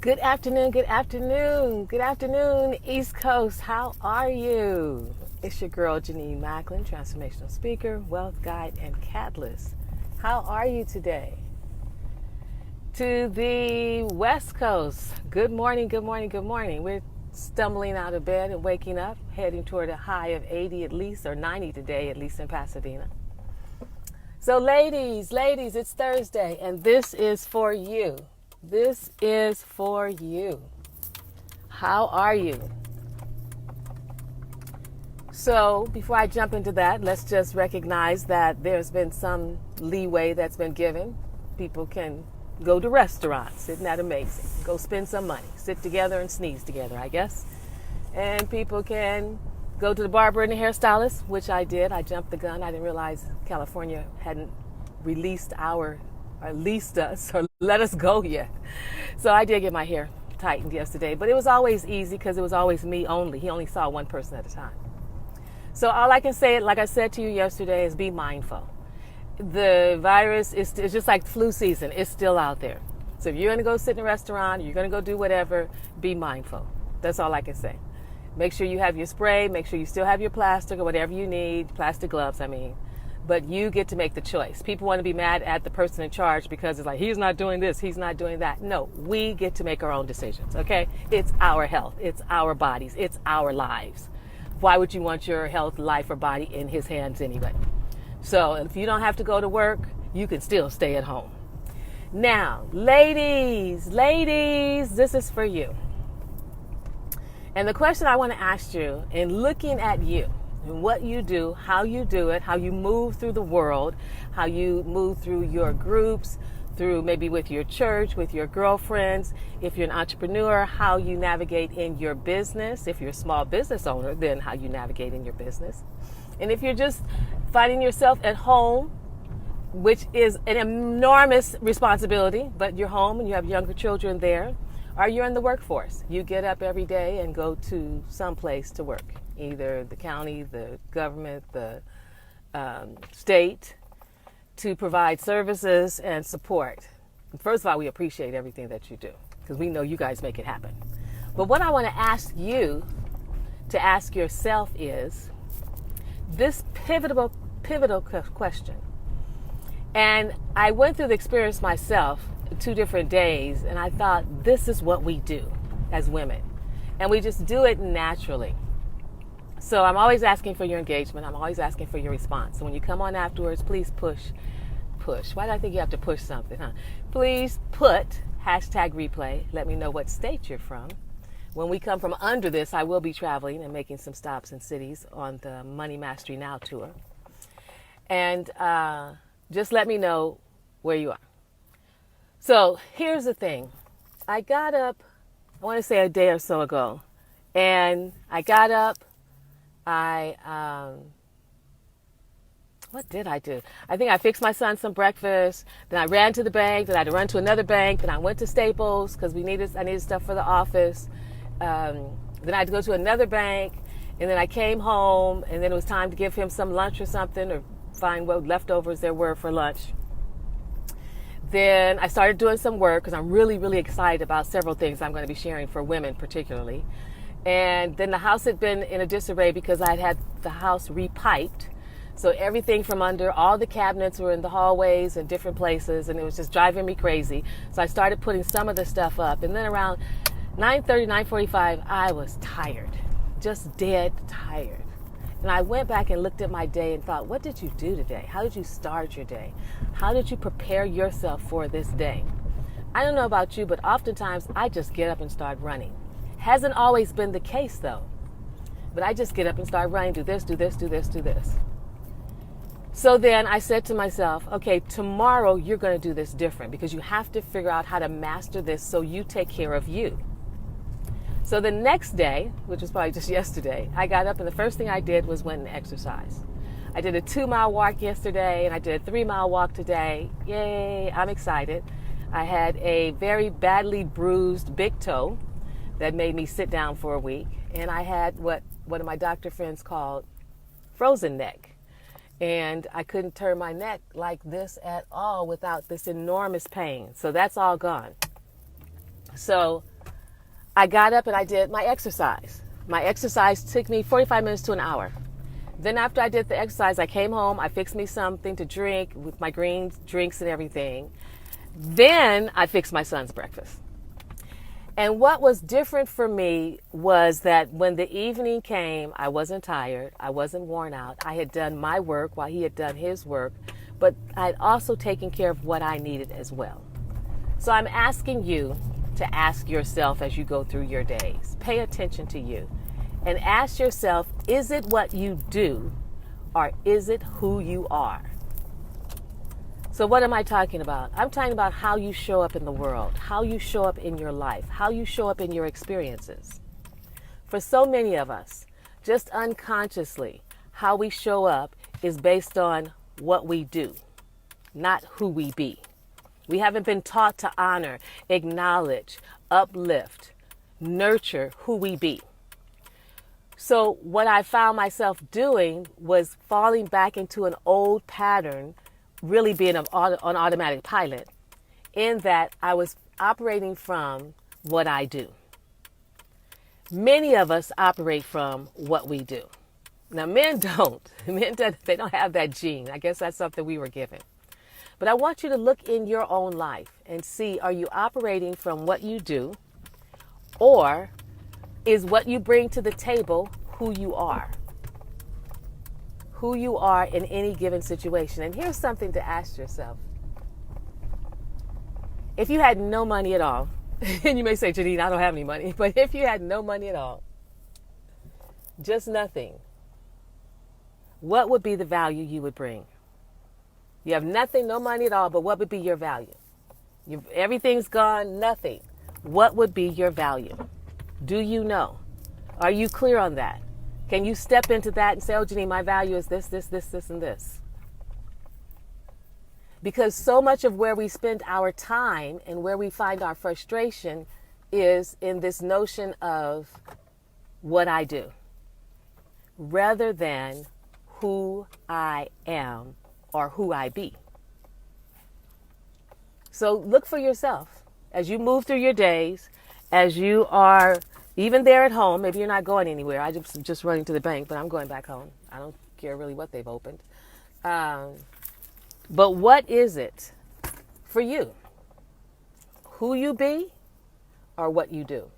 Good afternoon, good afternoon, good afternoon, East Coast. How are you? It's your girl, Jenenne Macklin, transformational speaker, wealth guide, and catalyst. How are you today? To the West Coast, good morning, good morning, good morning. We're stumbling out of bed and waking up, heading toward a high of 80 at least, or 90 today, at least in Pasadena. So ladies, it's Thursday, and this is for you. This is for you. How are you? So before I jump into that, let's just recognize that there's been some leeway that's been given. People can go to restaurants. Isn't that amazing? Go spend some money. Sit together and sneeze together, I guess. And people can go to the barber and the hairstylist, which I did. I jumped the gun. I didn't realize California hadn't released leased us or let us go yet. So I did get my hair tightened yesterday, but it was always easy because it was always me only. He only saw one person at a time. So all I can say, like I said to you yesterday, is be mindful. The virus is just like flu season. It's still out there. So if you're going to go sit in a restaurant, you're going to go do whatever, be mindful. That's all I can say. Make sure you have your spray. Make sure you still have your plastic or whatever you need, plastic gloves, I mean. But you get to make the choice. People want to be mad at the person in charge because it's like, he's not doing this, he's not doing that. No, we get to make our own decisions, okay? It's our health, it's our bodies, it's our lives. Why would you want your health, life, or body in his hands anyway? So if you don't have to go to work, you can still stay at home. Now, ladies, this is for you. And the question I want to ask you, in looking at you, and what you do, how you do it, how you move through the world, how you move through your groups, through maybe with your church, with your girlfriends, if you're an entrepreneur, how you navigate in your business, if you're a small business owner, then how you navigate in your business. And if you're just finding yourself at home, which is an enormous responsibility, but you're home and you have younger children there, or you're in the workforce. You get up every day and go to some place to work, either the county, the government, the state, to provide services and support. First of all, we appreciate everything that you do because we know you guys make it happen. But what I want to ask you to ask yourself is this pivotal question. And I went through the experience myself 2 different days, and I thought, this is what we do as women. And we just do it naturally. So I'm always asking for your engagement. I'm always asking for your response. So when you come on afterwards, please push. Why do I think you have to push something, huh? Please put #replay. Let me know what state you're from. When we come from under this, I will be traveling and making some stops in cities on the Money Mastery Now tour. And just let me know where you are. So here's the thing. I got up, I want to say a day or so ago, and I got up, what did I do? I think I fixed my son some breakfast, then I ran to the bank, then I had to run to another bank, then I went to Staples because I needed stuff for the office, then I had to go to another bank, and then I came home, and then it was time to give him some lunch or something, or find what leftovers there were for lunch. Then I started doing some work because I'm really, really excited about several things I'm going to be sharing for women particularly. And then the house had been in a disarray because I had the house repiped. So everything from under, all the cabinets were in the hallways and different places, and it was just driving me crazy. So I started putting some of the stuff up. And then around 9:30, 9:45, I was tired, just dead tired. And I went back and looked at my day and thought, what did you do today? How did you start your day? How did you prepare yourself for this day? I don't know about you, but oftentimes I just get up and start running. Hasn't always been the case though. But I just get up and start running, do this, do this, do this, do this. So then I said to myself, okay, tomorrow you're going to do this different because you have to figure out how to master this so you take care of you. So the next day, which was probably just yesterday, I got up and the first thing I did was went and exercised. I did a 2-mile walk yesterday and I did a 3-mile walk today. Yay, I'm excited. I had a very badly bruised big toe that made me sit down for a week. And I had what one of my doctor friends called frozen neck. And I couldn't turn my neck like this at all without this enormous pain. So that's all gone. So I got up and I did my exercise. My exercise took me 45 minutes to an hour. Then after I did the exercise, I came home, I fixed me something to drink with my green drinks and everything. Then I fixed my son's breakfast. And what was different for me was that when the evening came, I wasn't tired, I wasn't worn out. I had done my work while he had done his work, but I had also taken care of what I needed as well. So I'm asking you to ask yourself as you go through your days, pay attention to you and ask yourself, is it what you do or is it who you are? So what am I talking about? I'm talking about how you show up in the world, how you show up in your life, how you show up in your experiences. For so many of us, just unconsciously, how we show up is based on what we do, not who we be. We haven't been taught to honor, acknowledge, uplift, nurture who we be. So what I found myself doing was falling back into an old pattern, really being on automatic pilot, in that I was operating from what I do. Many of us operate from what we do. Now, men don't. They don't have that gene. I guess that's something we were given. But I want you to look in your own life and see, are you operating from what you do, or is what you bring to the table who you are? Who you are in any given situation. And here's something to ask yourself. If you had no money at all, and you may say, Jenenne, I don't have any money, but if you had no money at all, just nothing, what would be the value you would bring? You have nothing, no money at all, but what would be your value? Everything's gone, nothing. What would be your value? Do you know? Are you clear on that? Can you step into that and say, oh, Jenenne, my value is this, this, this, this, and this? Because so much of where we spend our time and where we find our frustration is in this notion of what I do, rather than who I am or who I be. So look for yourself as you move through your days, as you are even there at home. Maybe you're not going anywhere. I just running to the bank, but I'm going back home. I don't care really what they've opened. But what is it for you? Who you be or what you do?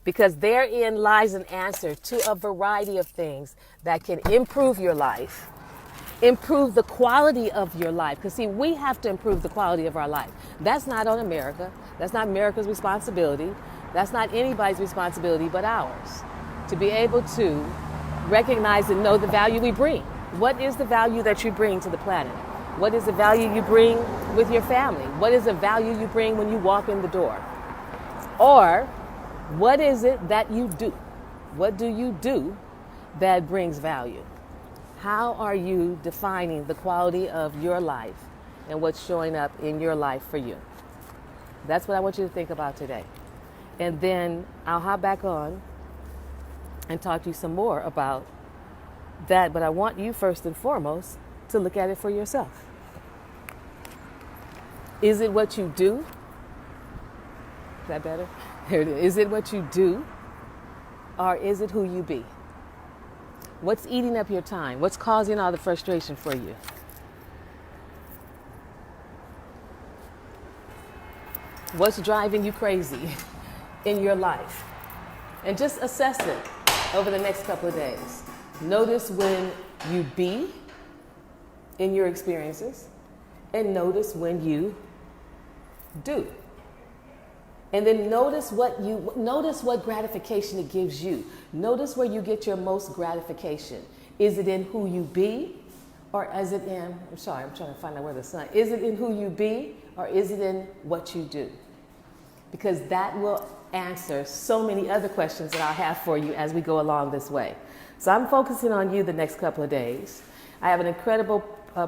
Because therein lies an answer to a variety of things that can improve your life, improve the quality of your life. Because see, we have to improve the quality of our life. That's not on America. That's not America's responsibility. That's not anybody's responsibility but ours. To be able to recognize and know the value we bring. What is the value that you bring to the planet? What is the value you bring with your family? What is the value you bring when you walk in the door? Or what is it that you do? What do you do that brings value? How are you defining the quality of your life and what's showing up in your life for you? That's what I want you to think about today. And then I'll hop back on and talk to you some more about that. But I want you first and foremost to look at it for yourself. Is it what you do? Is that better? Here it is. Is it what you do? Or is it who you be? What's eating up your time? What's causing all the frustration for you? What's driving you crazy in your life? And just assess it over the next couple of days. Notice when you be in your experiences, and notice when you do. And then notice what gratification it gives you. Notice where you get your most gratification. Is it in who you be, or is it in, I'm trying to find out where the sun, is it in who you be, or is it in what you do? Because that will answer so many other questions that I'll have for you as we go along this way. So I'm focusing on you the next couple of days. I have an incredible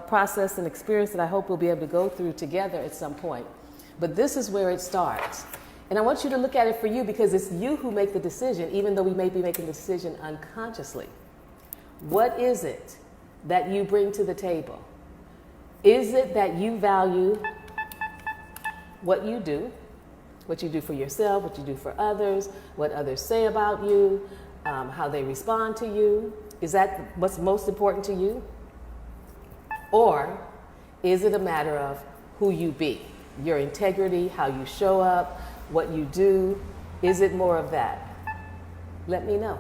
process and experience that I hope we'll be able to go through together at some point. But this is where it starts. And I want you to look at it for you, because it's you who make the decision, even though we may be making the decision unconsciously. What is it that you bring to the table? Is it that you value what you do, What you do for yourself, what you do for others, what others say about you, how they respond to you. Is that what's most important to you? Or is it a matter of who you be? Your integrity, how you show up, what you do? Is it more of that? Let me know.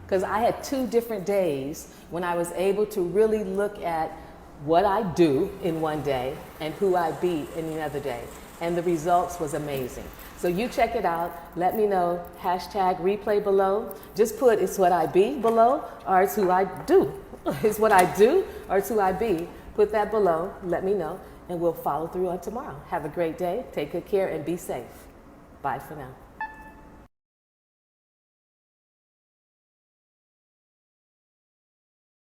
Because I had 2 different days when I was able to really look at what I do in one day and who I be in another day. And the results was amazing. So you check it out. Let me know. #replay below. Just put it's what I be below, or it's who I do. It's what I do, or it's who I be. Put that below. Let me know. And we'll follow through on tomorrow. Have a great day. Take good care and be safe. Bye for now.